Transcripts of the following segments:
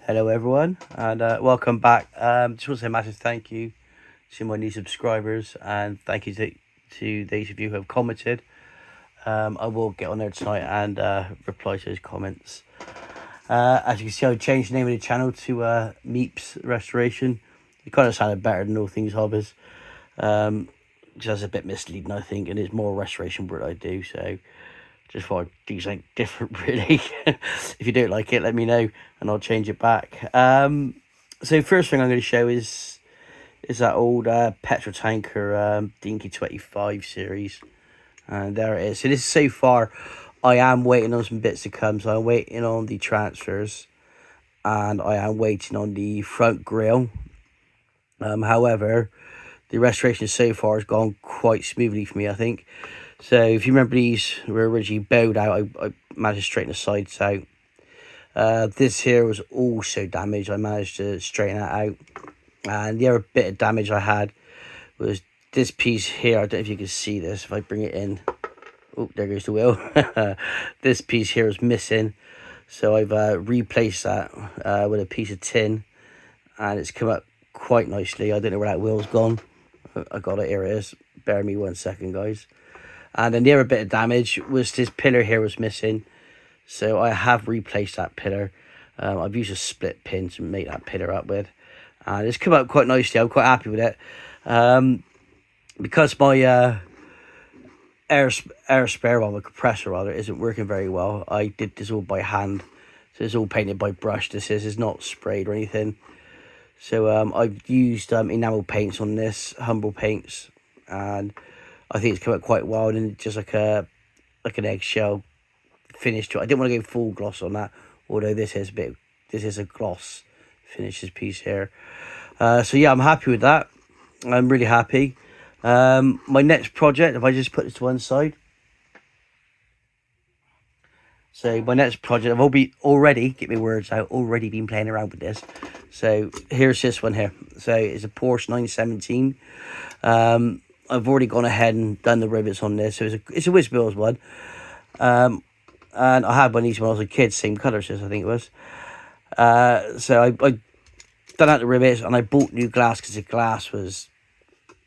Hello everyone, and welcome back. Just want to say a massive thank you to my new subscribers, and thank you to those of you who have commented. I will get on there tonight and reply to those comments. As you can see, I changed the name of the channel to Meeps Restoration. It kind of sounded better than All Things Hobbies. Just that's a bit misleading, I think, and it's more restoration work I do, so just thought I'd do something different, really. If you don't like it, let me know and I'll change it back. So first thing I'm going to show is that old petrol tanker Dinky 25 series, and there it is. So this is so far. I am waiting on some bits to come, so I'm waiting on the transfers and I am waiting on the front grille. However, the restoration so far has gone quite smoothly for me, I think. So if you remember, these were originally bowed out. I managed to straighten the sides out. This here was also damaged. I managed to straighten that out. And the other bit of damage I had was this piece here. I don't know if you can see this. If I bring it in. Oh, there goes the wheel. This piece here is missing. So I've replaced that with a piece of tin. And it's come up quite nicely. I don't know where that wheel's gone. I got it. Here it is. Bear me 1 second, guys. And then the other bit of damage was this pillar here was missing. So I have replaced that pillar. I've used a split pin to make that pillar up with. And it's come out quite nicely. I'm quite happy with it. Because my air spare one, my compressor rather, isn't working very well. I did this all by hand. So it's all painted by brush. This is not sprayed or anything. So I've used enamel paints on this, Humble paints. And I think it's come out quite well, and just like an eggshell finish to it. I didn't want to go full gloss on that, although this is a gloss finish, this piece here. So yeah, I'm happy with that. I'm really happy. My next project, if I just put this to one side. So my next project, I've already get my words out, already been playing around with this. So here's this one here. So it's a Porsche 917. I've already gone ahead and done the rivets on this. So it's a Whiz Bills one. And I had one of these when I was a kid, same colours as I think it was. So I done out the rivets and I bought new glass because the glass was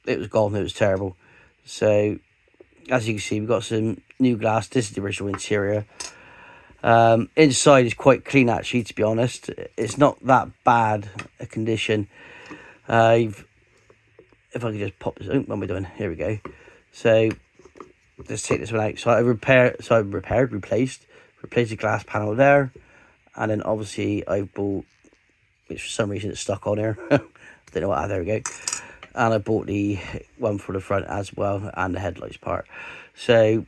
gone. It was terrible. So as you can see, we've got some new glass. This is the original interior. Inside is quite clean, actually, to be honest. It's not that bad a condition. If I can just pop this, what am I doing? Here we go. So let's take this one out. So I replaced the glass panel there, and then obviously I bought, which for some reason it's stuck on here. Don't know what. There we go. And I bought the one for the front as well, and the headlights part. So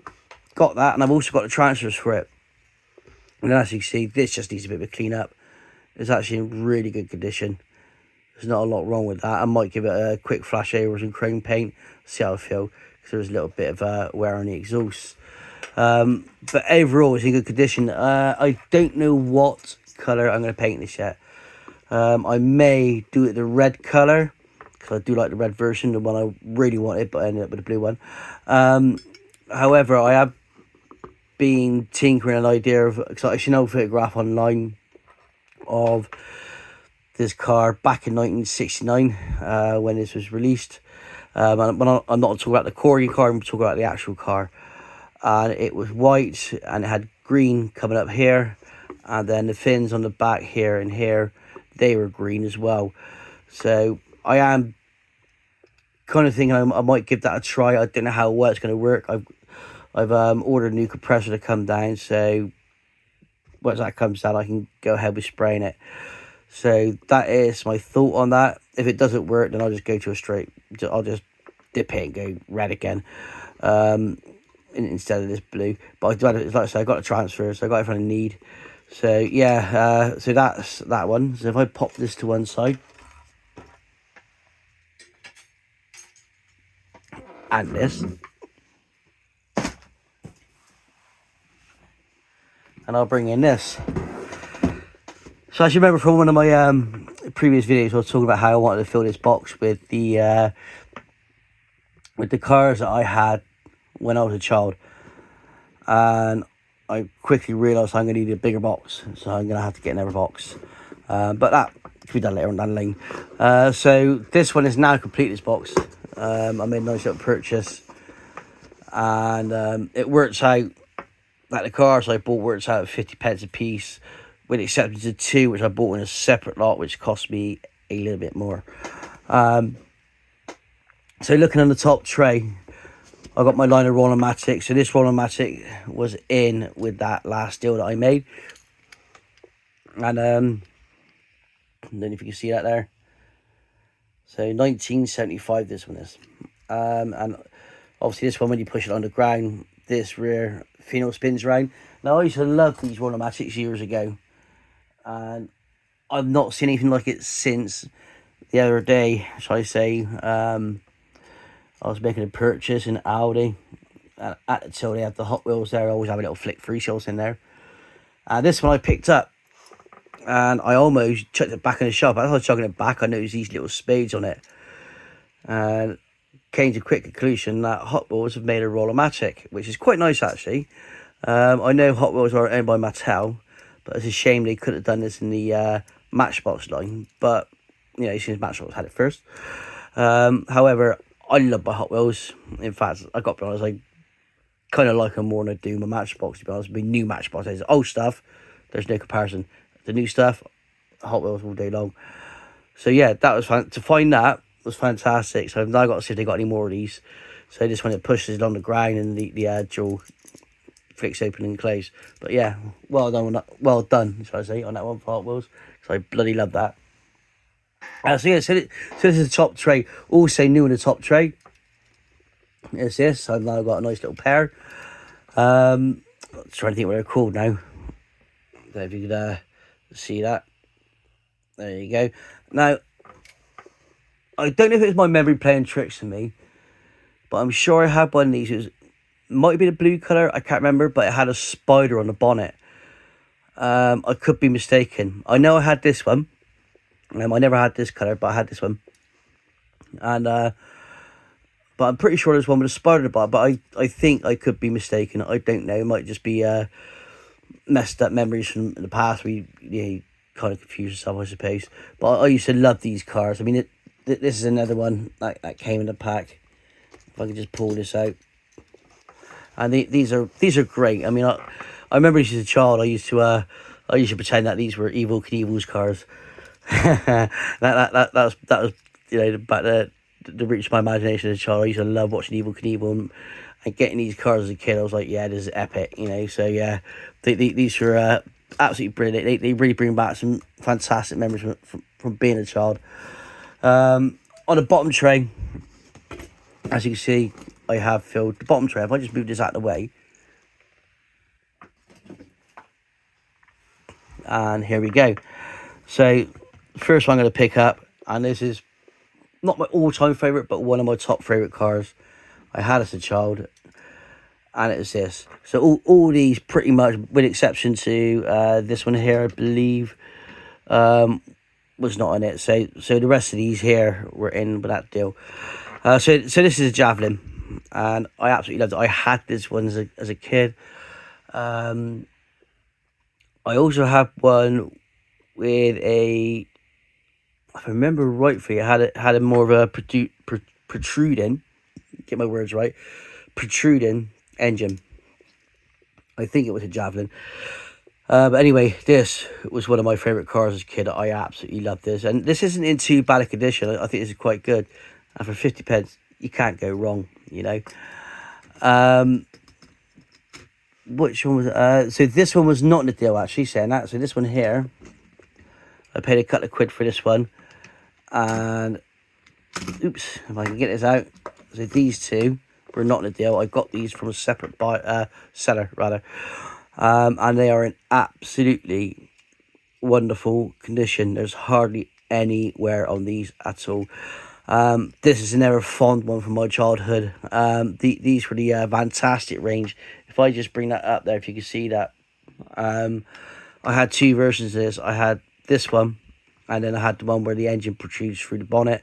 got that, and I've also got the transfers for it. And as you can see, this just needs a bit of a clean up. It's actually in really good condition. There's not a lot wrong with that. I might give it a quick flash over with some chrome paint, see how I feel, because there's a little bit of wear on the exhaust. But overall, it's in good condition. I don't know what colour I'm going to paint this yet. I may do it the red colour, because I do like the red version, the one I really wanted, but I ended up with the blue one. However, I have been tinkering an idea of, because I actually know a photograph online of this car back in 1969 when this was released. And I'm not talking about the corgi car, I'm talking about the actual car. And it was white and it had green coming up here, and then the fins on the back here and here, they were green as well. So I am kind of thinking I might give that a try. I don't know how well it's going to work. I've ordered a new compressor to come down, so once that comes down I can go ahead with spraying it. So that is my thought on that. If it doesn't work, then I'll just go to I'll just dip it and go red again, instead of this blue. But like I said, I got the transfer, so I got everything I need. So yeah, so that's that one. So if I pop this to one side, and this, and I'll bring in this. So as you remember from one of my previous videos, I was talking about how I wanted to fill this box with the cars that I had when I was a child, and I quickly realised I'm going to need a bigger box, so I'm going to have to get another box. But that could be done later on down the lane. So this one is now complete, this box. I made a nice little purchase, and it works out that the cars I bought works out at 50p a piece, with exception to two which I bought in a separate lot, which cost me a little bit more. So looking on the top tray, I got my line of Roll-O-Matic. So this Roll-O-Matic was in with that last deal that I made, and I don't know if you can see that there. So 1975 this one is, and obviously this one, when you push it on the ground, this rear pheno spins around. Now I used to love these Roll-O-Matics years ago, and I've not seen anything like it since the other day, shall I say. I was making a purchase in Aldi, and at the till they have the Hot Wheels there. I always have a little flick free shells in there. This one I picked up, and I almost chucked it back in the shop. As I was chucking it back, I noticed these little spades on it, and came to a quick conclusion that Hot Wheels have made a Roll-O-Matic, which is quite nice actually. I know Hot Wheels are owned by Mattel, but it's a shame they could have done this in the Matchbox line. But you know, since Matchbox had it first. However, I love my Hot Wheels. In fact, I got to be honest, I kind of like them more than I do my Matchbox, to be honest. My new Matchbox is old stuff. There's no comparison. The new stuff, Hot Wheels all day long. So yeah, that was fun. To find that was fantastic. So I've now got to see if they got any more of these. So just when it pushes it on the ground and the jaw flicks open and close. But yeah, well done on that. Well done, shall I say, on that one for Hot Wheels. So I bloody love that. So yeah, so this is the top tray. Also new in the top tray is this. So I've now got a nice little pair. I'm trying to think what they're called now. I don't know if you could see that. There you go. Now, I don't know if it's my memory playing tricks on me, but I'm sure I had one of these. It might be the blue colour, I can't remember, but it had a spider on the bonnet. I could be mistaken. I know I had this one. I never had this colour, but I had this one. And but I'm pretty sure there's one with a spider on the bonnet, but I think I could be mistaken. I don't know. It might just be messed up memories from the past. You kind of confuse yourself, I suppose. But I used to love these cars. I mean, this is another one that came in the pack. If I could just pull this out. And these are great. I mean, I remember as a child, I used to pretend that these were Evel Knievel's cars. that was you know, back the reach of my imagination as a child. I used to love watching Evel Knievel and getting these cars as a kid. I was like, yeah, this is epic, you know. So yeah, these were absolutely brilliant. They really bring back some fantastic memories from being a child. On the bottom tray, as you can see, I have filled the bottom tray. If I just move this out of the way, and here we go. So first one I'm going to pick up, and this is not my all-time favourite, but one of my top favourite cars I had as a child, and it is this. So all these pretty much, with exception to this one here, I believe, was not in it. So the rest of these here were in with that deal. So this is a Javelin, and I absolutely loved it. I had this one as a kid. I also have one with a, if I remember rightly, it had a more of a protruding, get my words right, protruding engine. I think it was a Javelin. But anyway, this was one of my favourite cars as a kid. I absolutely loved this. And this isn't in too bad a condition. I think this is quite good. And for 50p, you can't go wrong, you know. Which one was it? So this one was not in the deal, actually, saying that. So this one here, I paid a couple of quid for this one. And, oops, if I can get this out. So these two were not in the deal. I got these from a separate seller, rather. And they are in absolutely wonderful condition. There's hardly any wear on these at all. This is another fond one from my childhood. These were the Fantastic range. If I just bring that up there, if you can see that. I had two versions of this. I had this one, and then I had the one where the engine protrudes through the bonnet.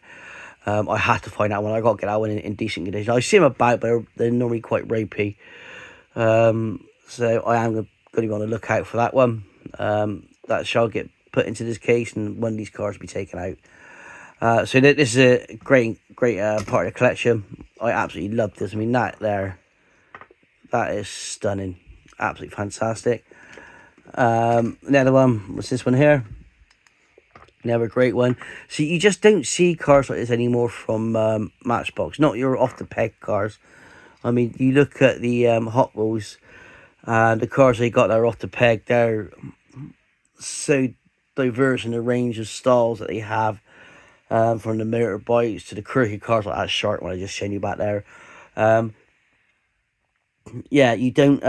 I had to find that one. I got to get that one in decent condition. I see them about, but they're normally quite ropey. So I am going to be on the lookout for that one. That shall get put into this case, and one of these cars will be taken out. So this is a great part of the collection. I absolutely love this. I mean, that is stunning, absolutely fantastic. Another one was this one here. Another great one. So you just don't see cars like this anymore from Matchbox. Not your off the peg cars. I mean, you look at the Hot Wheels, and the cars they got that are off the peg. They're so diverse in the range of styles that they have, from the motorbikes to the quirky cars like that shark one I just showed you back there. Yeah, you don't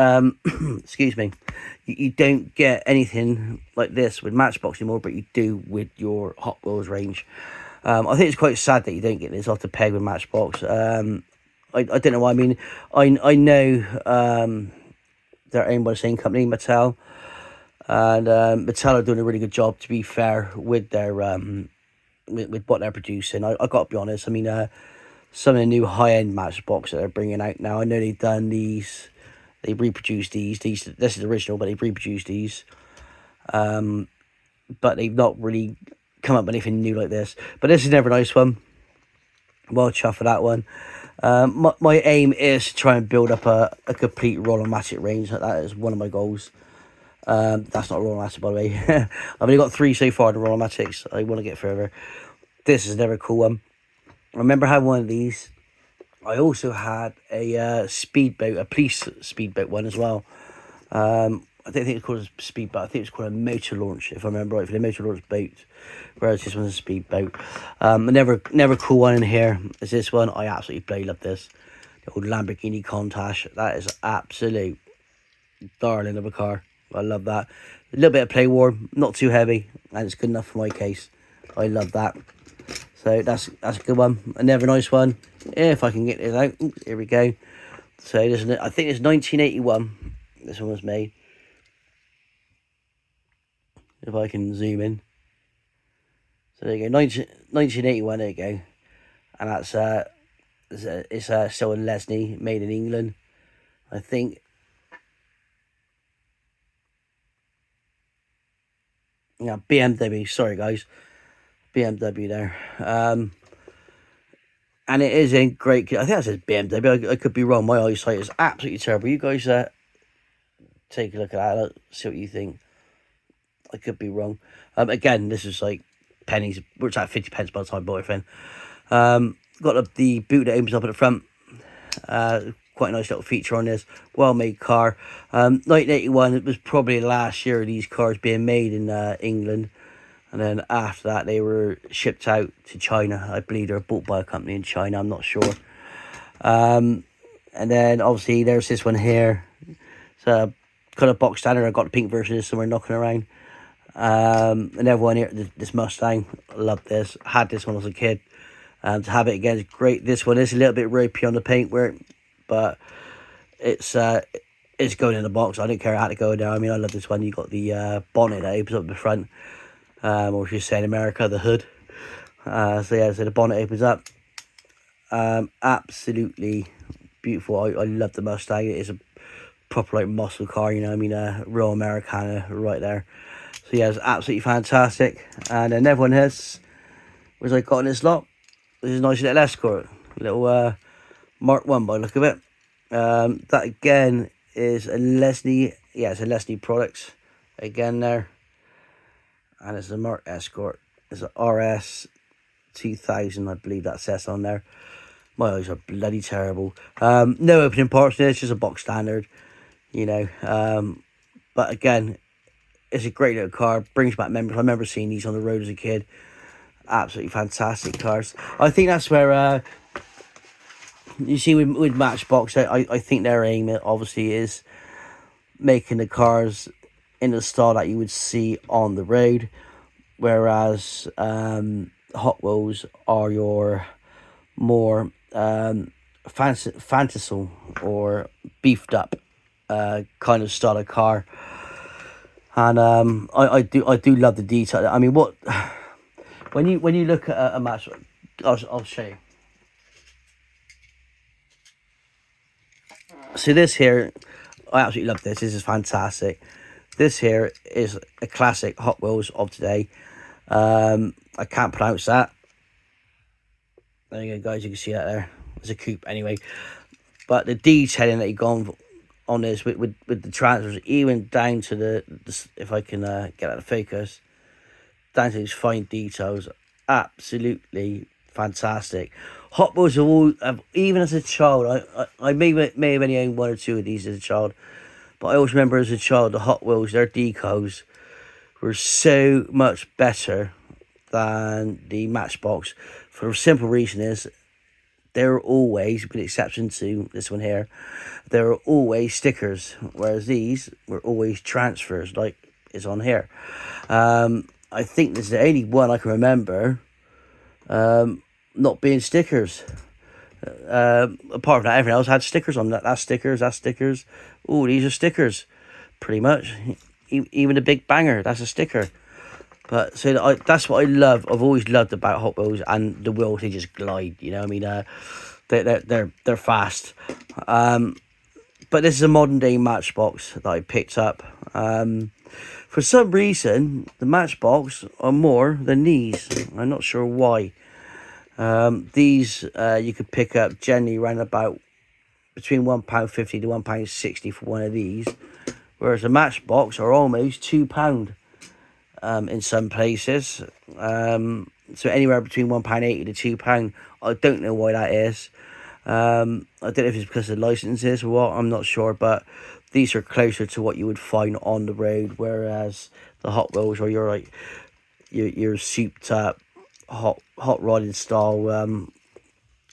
excuse me, you don't get anything like this with Matchbox anymore, but you do with your Hot Wheels range. I think it's quite sad that you don't get this off the peg with Matchbox. I don't know why. I mean, I know they're owned by the same company, Mattel, and Mattel are doing a really good job, to be fair, with their with what they're producing. I got to be honest. I mean, some of the new high-end Matchbox that they're bringing out now, I know they've done these, they've reproduced these. This is original, but they've reproduced these. But they've not really come up with anything new like this. But this is another nice one. Well chuffed for that one. My aim is to try and build up a complete Roll-O-Matic range. That is one of my goals. That's not a Roll-O-Matic, by the way. I've only got 3 so far in the Roll-O-Matics. I want to get further. This is another cool one. I remember having one of these. I also had a speedboat, a police speedboat one as well. I don't think it's called a speedboat. I think it's called a motor launch, if I remember right, for the motor launch boat. Whereas this one's a speedboat. Never cool one in here is this one. I absolutely bloody love this. The old Lamborghini Countach. That is absolute darling of a car. I love that. A little bit of play war, not too heavy, and it's good enough for my case. I love that. So that's a good one. Another nice one. If I can get this out. Oops, here we go. So this is, I think it's 1981. This one was made. If I can zoom in. So there you go. 1981. There you go. And that's it's still in Lesney, made in England. I think. Yeah, BMW. Sorry guys. BMW there. And it is in great. I think that says BMW. I could be wrong. My eyesight is absolutely terrible. You guys take a look at that. See what you think. I could be wrong. Again, this is like pennies. We're at 50 pence by the time I bought it. Got the boot that opens up at the front. Quite a nice little feature on this. Well made car. 1981. It was probably the last year of these cars being made in England. And then after that, they were shipped out to China. I believe they were bought by a company in China. I'm not sure. And then, obviously, there's this one here. It's a kind of box standard. I got the pink version of this somewhere knocking around. Another one here, this Mustang. I love this. I had this when I was a kid. To have it again is great. This one is a little bit ropey on the paintwork, but it's going in the box. I don't care how to go down. I mean, I love this one. You got the bonnet that opens up the front. Or if you say in America, the hood. So yeah, so the bonnet opens up. Absolutely beautiful. I love the Mustang. It is a proper like muscle car, you know. I mean, real Americana right there. So yeah, it's absolutely fantastic. And then everyone has, was I got in this lot. This is a nice little Escort, little Mark 1 by the look of it. That again is a Lesney. Yeah, it's a Lesney Products again there. And it's a Mark Escort. It's an RS 2000, I believe that says on there. My eyes are bloody terrible. No opening parts there, it's just a box standard, you know. But again, it's a great little car, brings back memories. I remember seeing these on the road as a kid. Absolutely fantastic cars. I think that's where, you see with Matchbox, I think their aim, obviously, is making the cars in the style that you would see on the road, whereas Hot Wheels are your more fanciful or beefed up kind of style of car. And I do love the detail. I mean, what when you look at a match, I'll show you. So this here, I absolutely love this. This is fantastic. This here is a classic Hot Wheels of today. I can't pronounce that. There you go, guys. You can see that there. It's a coupe anyway. But the detailing that you gone on this with the transfers, even down to the if I can get out of focus, down to these fine details, absolutely fantastic. Hot Wheels have even as a child, I may have only owned one or two of these as a child, but I always remember as a child the Hot Wheels, their decos were so much better than the Matchbox. For a simple reason is they're always, with the exception to this one here, there are always stickers, whereas these were always transfers, like is on here. I think this is the only one I can remember not being stickers. Apart from that, everything else had stickers on that. That's stickers, that's stickers. Oh, these are stickers, pretty much. Even the Big Banger, that's a sticker. But so that's what I love. I've always loved about Hot Wheels, and the wheels, they just glide. You know, I mean, they're fast. But this is a modern day Matchbox that I picked up. For some reason, the Matchbox are more than these. I'm not sure why. These you could pick up generally around about between £1.50 to £1.60 for one of these, whereas the Matchbox are almost £2 in some places. So anywhere between £1.80 to £2. I don't know why that is. I don't know if it's because of the licenses or what, I'm not sure, but these are closer to what you would find on the road, whereas the Hot Wheels are your souped up hot rodding style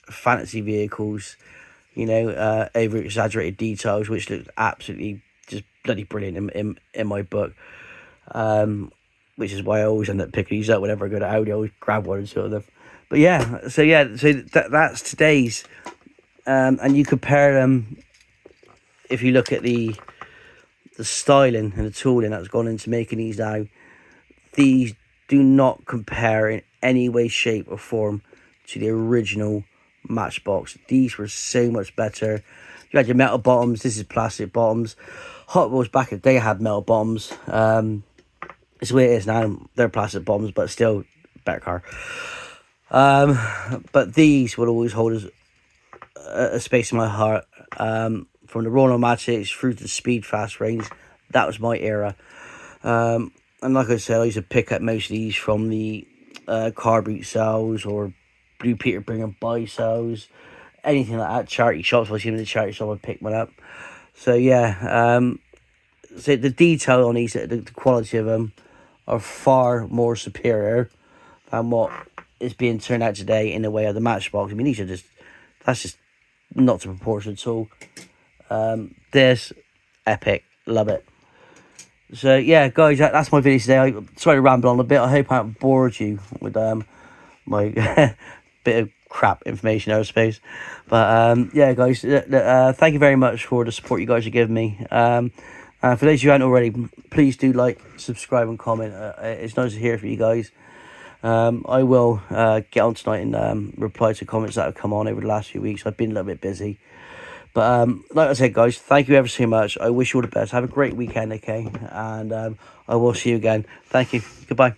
fantasy vehicles, you know, over exaggerated details, which look absolutely just bloody brilliant in my book. Which is why I always end up picking these up whenever I go to Audi. I always grab one or two of them. But yeah, so that's today's. And you compare them, if you look at the styling and the tooling that's gone into making these now, these do not compare in any way, shape or form to the original Matchbox. These were so much better. You had your metal bottoms, this is plastic bottoms. Hot Wheels back in the day had metal bottoms. It's the way it is now. They're plastic bottoms, but still better car. But these will always hold a space in my heart. From the Rollomatics through to the Speed Fast range, that was my era. And like I said, I used to pick up most of these from the car boot sales or Blue Peter bringing buy sales, anything like that. Charity shops, if I see them in the charity shop, I'd pick one up. So yeah, so the detail on these, the quality of them are far more superior than what is being turned out today in the way of the Matchbox. I mean, these are that's just not to proportion at all. This, epic, love it. So yeah, guys, that's my video today. I sorry to ramble on a bit. I hope I haven't bored you with my bit of crap information, I suppose. But yeah, guys, thank you very much for the support you guys are giving me. For those of you who haven't already, please do like, subscribe and comment. It's nice to hear from you guys. I will get on tonight and reply to comments that have come on over the last few weeks. I've been a little bit busy. But like I said, guys, thank you ever so much. I wish you all the best. Have a great weekend, okay? And I will see you again. Thank you. Goodbye.